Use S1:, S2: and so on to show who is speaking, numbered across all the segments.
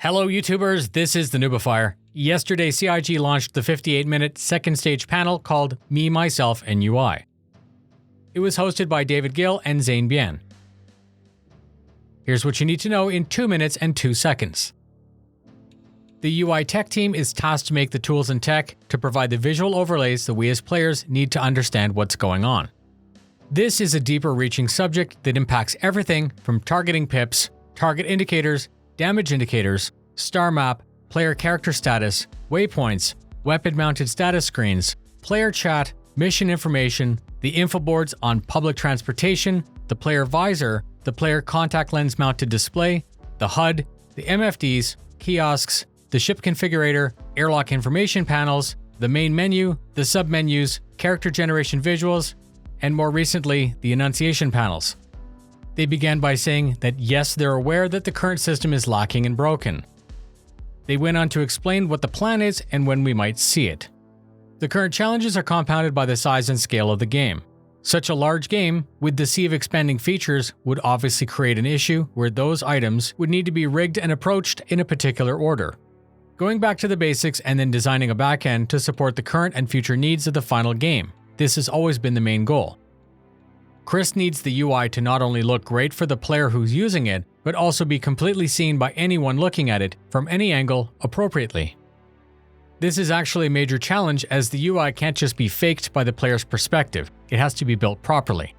S1: Hello YouTubers, this is the Noobifier. Yesterday CIG launched the 58-minute second stage panel called Me, Myself, and UI. It was hosted by David Gill and Zane Bien. Here's what you need to know in 2 minutes and 2 seconds. The UI tech team is tasked to make the tools and tech to provide the visual overlays that we as players need to understand what's going on. This is a deeper reaching subject that impacts everything from targeting pips, target indicators, damage indicators, star map, player character status, waypoints, weapon-mounted status screens, player chat, mission information, the info boards on public transportation, the player visor, the player contact lens mounted display, the HUD, the MFDs, kiosks, the ship configurator, airlock information panels, the main menu, the submenus, character generation visuals, and more recently, the enunciation panels. They began by saying that yes, they're aware that the current system is lacking and broken. They went on to explain what the plan is and when we might see it. The current challenges are compounded by the size and scale of the game. Such a large game, with the sea of expanding features, would obviously create an issue where those items would need to be rigged and approached in a particular order. Going back to the basics and then designing a backend to support the current and future needs of the final game. This has always been the main goal. Chris needs the UI to not only look great for the player who's using it, but also be completely seen by anyone looking at it from any angle appropriately. This is actually a major challenge as the UI can't just be faked by the player's perspective, it has to be built properly.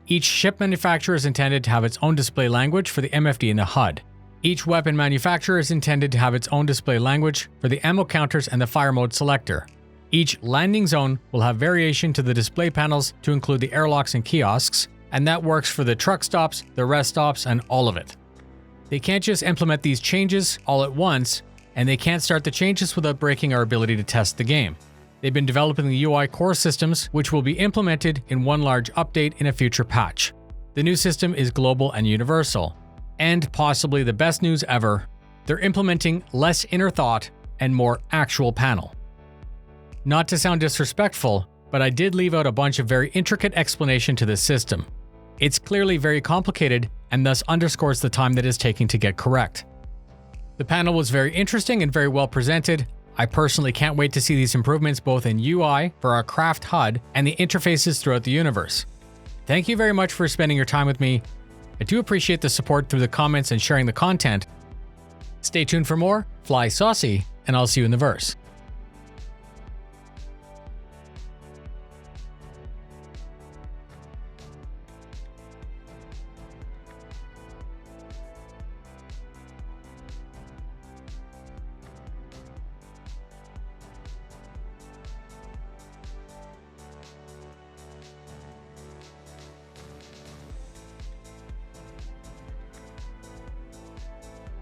S1: Each ship manufacturer is intended to have its own display language for the MFD and the HUD. Each weapon manufacturer is intended to have its own display language for the ammo counters and the fire mode selector. Each landing zone will have variation to the display panels to include the airlocks and kiosks, and that works for the truck stops, the rest stops, and all of it. They can't just implement these changes all at once, and they can't start the changes without breaking our ability to test the game. They've been developing the UI core systems, which will be implemented in one large update in a future patch. The new system is global and universal. And possibly the best news ever, they're implementing less inner thought and more actual panel. Not to sound disrespectful, but I did leave out a bunch of very intricate explanation to this system. It's clearly very complicated and thus underscores the time that is taking to get correct. The panel was very interesting and very well presented. I personally can't wait to see these improvements both in UI for our craft HUD and the interfaces throughout the universe. Thank you very much for spending your time with me. I do appreciate the support through the comments and sharing the content. Stay tuned for more, fly saucy, and I'll see you in the verse.